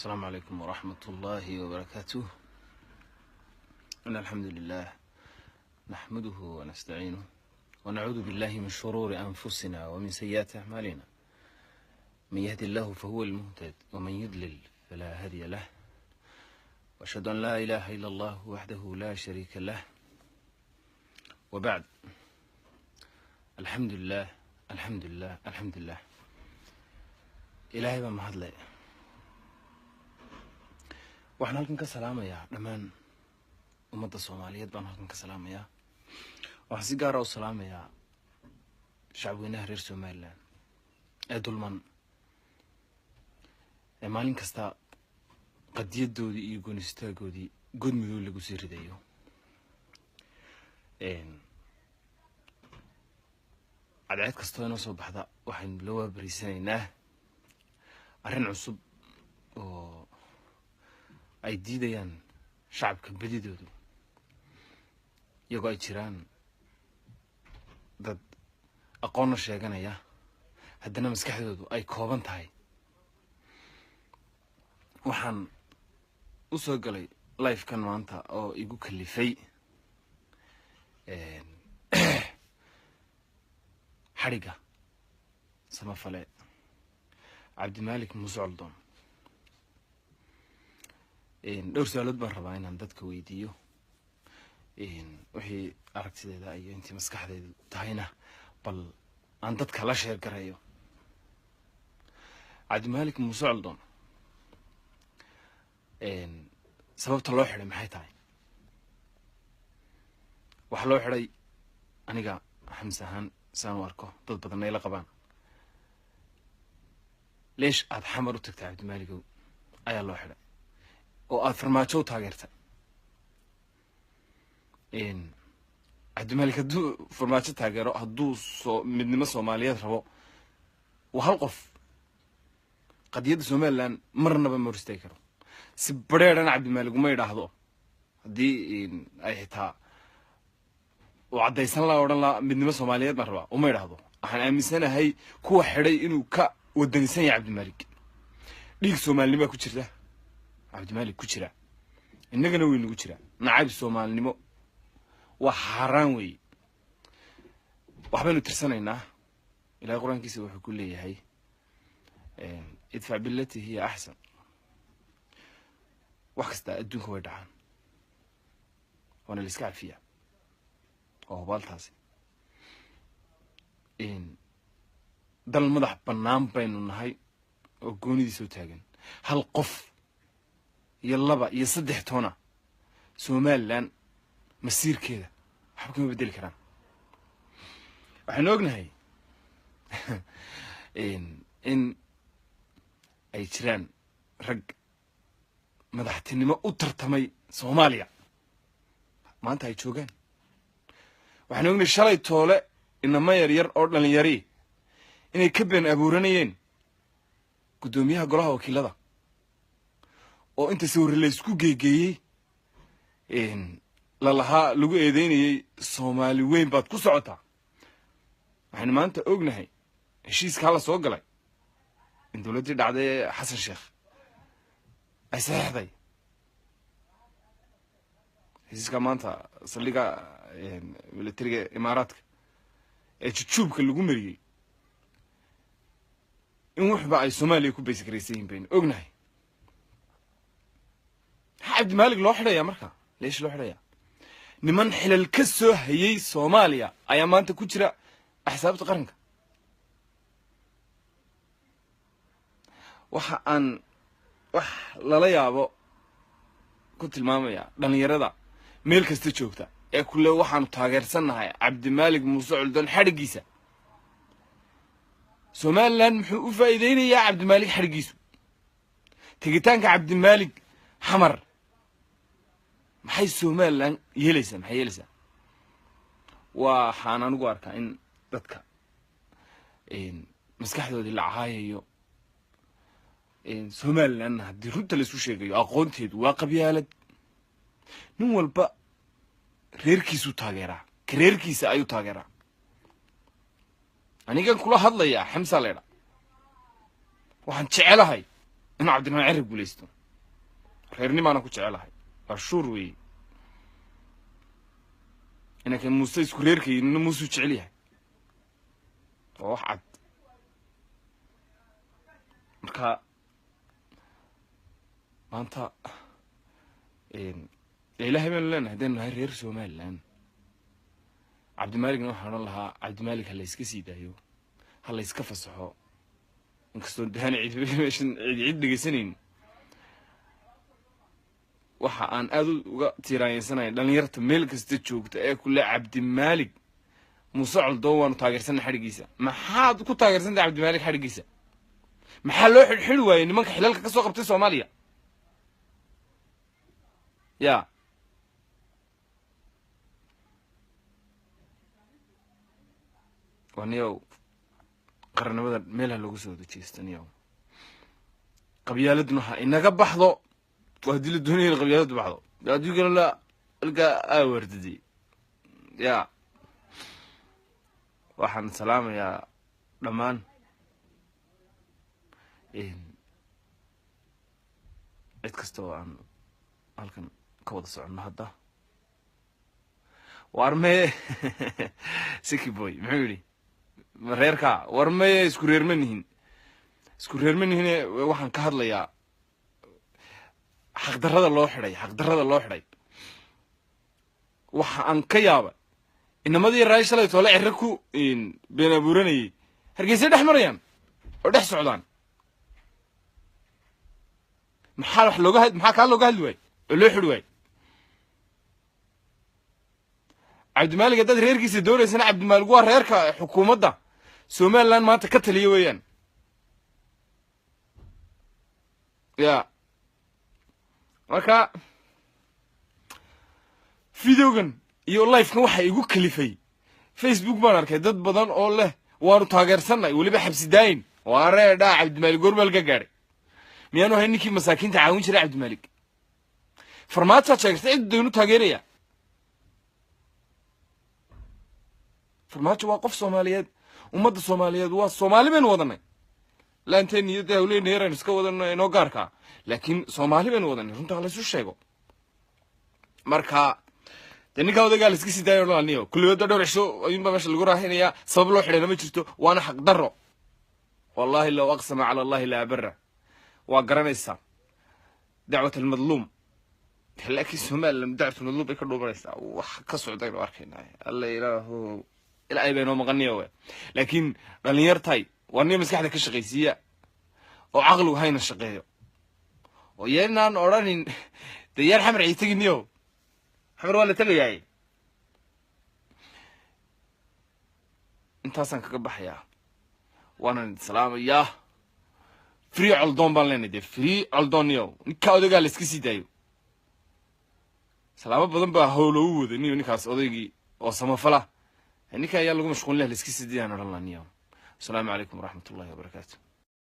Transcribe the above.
السلام عليكم ورحمة الله وبركاته. إن الحمد لله نحمده ونستعينه ونعوذ بالله من شرور أنفسنا ومن سيئات أعمالنا. من يهد الله فهو المهتد ومن يضلل فلا هادي له، وأشهد أن لا إله إلا الله وحده لا شريك له. وبعد، الحمد لله الحمد لله الحمد لله. إلهي baa mahadle. waxaan halkan ka salaamayaa dhammaan ummadda Soomaaliyeed baan halkan ka salaamayaa. waxaan si gaar ah u salaamayaa shacabweynaha reer Soomaaliland ee dulman ee maalin kasta qadiyadoodii iyo goonistagoodii god madow lagu sii ridayo. cadceed kastoo inoo soo baxda waxaynu la waabariisanaynaa arrin cusub oo ay diidayaan shacabka badidoodu, iyagoo ay jiraan dad aqoonna sheeganaya haddana maskaxdoodu ay kooban tahay. waxaan u soo galay live-kan maanta oo igu kalifay xariga samafale cabdimaalik muuse coldoon. dhowr su'aalood baan rabaa inaan dadka weydiiyo, wixii aragtideeda iyo intii maskaxdeedu tahayna bal aan dadka la sheer garayo. cabdimaalik muuse coldoon, sababta loo xidhay maxay tahay? waxa loo xidhay aniga xamse ahaan saan u arko, dad badan ay la qabaan. leesh aad xamar u tagtay cabdimaaligow ayaa loo xidhay oo aad farmaajo u taageertay. cabdimaalik hadduu farmaajo taageero, hadduu midnimo Soomaaliyeed rabo, waa hal qof. qadiyadda Somaliland marnaba ma hor istaagi karo. si badheedhana cabdimaalik uma idhaahdo haddii ay xitaa uu caddaysan la odhan la midnimo Soomaaliyeed baan rabaa, uma idhaahdo. waxaan aaminsanahay kuwa xidhay inuu ka wadanisan yahay cabdimaalik. dhiig Soomaalinimo ku jirta cabdimaalik ku jira, innagana way nagu jira. nacayb Soomaalinimo waa xaaraan weeye. waxbaynu tirsanaynaa. ilaahay qur-aankiisa wuxuu ku leeyahay idfac billati hiya axsan. wax kasta adduunka way dhacaan, waana la iska cafiyaa. waa hubaaltaasi. dal madax bannaan baynu nahay oo goonidiisa u taagan. hal qof iyo laba iyo saddex toona Somaliland masiirkeeda waxba kama bedeli karaan. waxaynu ognahay in ay jiraan rag madaxtinimo u tartamay Soomaaliya maanta ay joogaan. waxaynu ognahay shalay toole inama yaryar oo dhalinyari inay ka been abuuranayeen guddoomiyaha golaha wakiilada, oo inta sawir la isku geegeeyey lalahaa lagu eedeynayay Soomaali weyn baad ku socotaa. waxaynu maanta ognahay heshiiska hala soo galay in dowladdii dhacday xasan sheekh ay saxeexday. heshiiska maanta saldhigga militariga imaaraadka ee jujuubka lagu mariyey in waxba ay Soomaaliya ku baysakaraysan yihiin baynu ognahay. cabdimaalik loo xidhayaa marka leesh loo xidhayaa? niman xilal ka soo hayay Soomaaliya ayaa maanta ku jira axsaabta qaranka. waxa aan wax lala yaabo ku tilmaamaya dhalinyarada meel kasta joogta ee kule waxaanu taageersannahay cabdimaalik muuse coldoon xadhigiisa. Somaliland muxuu u faa'iideynayaa cabdimaalik xadhigiisu? tegitaanka cabdimaalik xamar maxay Somaliland yeelaysaa? maxay yeelaysaa? waxaan anigu arkaa in dadka maskaxdoodii la caayayo. Somaliland haddii runta la isu sheegayo aqoonteedu waa qabyaalad. nin walba reerkiisuu taageeraa, ka reerkiisa ayuu taageeraa. anigan kula hadlayaa xamsa leedha waxaan jecelahay إنه عبد الملك عرب قوليستو خيرني ما أنا كنت علىها الشور وي إنك كان موسى يسكريركي إنه موسى تعليها واحد مركا ما أنت إلهي من لنا هدين هاي رير سومال لان عبد الملك نوحنا الله عبد الملك هلا يسكسي دايو هلا يسكفصحو inkastoo dahan ciid dhegeysaneyn waxa aan aad uga tiiraaysanay dhalinyarta meel kasta joogta ee kule Cabdi Maalig Muuse Coldoon waan taageersan xarigiisa maxaad ku taageersan Cabdi Maalig xarigiisa maxaa loo xidhxidh waayay nimanka xilalka ka soo qabtay Soomaaliya ya waniyo qarnamada meelaha lagu soo dajeestaniyo qabyaaladuna ha inaga baxdo waa dil dunida qabyaaladu baxdo adiga la alka awardadi ya waxaan salaamayaa dhamaan cid kasta oo aan halkan ka wada socono hadda warmee siki boy muxuu yiri reerka warmee isku reermanihin waxaan ka hadlayaa xaq darrada loo xidhay waxa aan ka yaaba inamadii raashalay toole cirku been abuuranayay hargeysa dhex marayaan oo dhex socdaan maxaa wax looga hadli waay oo loo xidhi waay Cabdi Maalig dad reerkiisa doonaysana Cabdi Maalig waa reerka xukuumadda Soomaaliland maanta ka taliya weeyaan ya marka videogan iyo live-kan waxa igu kalifay Facebook baan arkay dad badan oo leh waanu taageersanay waliba xabsi daayin waa reeda Cabdi Maalig gormal ka gaaray miyaanu hay ninkii masaakiinta caawin jiray Cabdi Maalig farmaajo sheegtay cid doonu taageeraya farmaajo waa qof Soomaaliyeed ummadda Soomaaliyeed waa Soomaali been wadanay laanteen iyo dawladna yaraan iska wadanay inoo gaarka laakiin Soomaali been wadanay runta la isu sheego marka ninka odaga la iska sidaayo laaniyo kulligood dhowr cisho ayuunba meesha lagu raahinaya sabab loo xidhayna ma jirto waana xaq darro wallahi law aqsama ala allah la barra waa garanaysa dacwat al madlum laakiin Soomaaliland dacwat al madlum ay ka dhuubanaysa wax ka socday oo arkeenay alla ilaahu ilaahay beenoo maqaniyo laakiin dhalinyartay warniyo maskaxda ka shaqeysiya oo aqligu hayna shaqeeyo oo yeernaan oranin diyar xamar ay taginiyo xamar wala tagayay intaasan kaga baxaya waanan salaamaya free Coldoon baan leenahay free Coldoon iyo ninka odaga la iska sidaayo salaamo badan baa howlo u wada ninkaas odaygii oo samafala ninka ayaa lagu mashquulin la iska sidiyaan oran laaniyo السلام عليكم ورحمة الله وبركاته.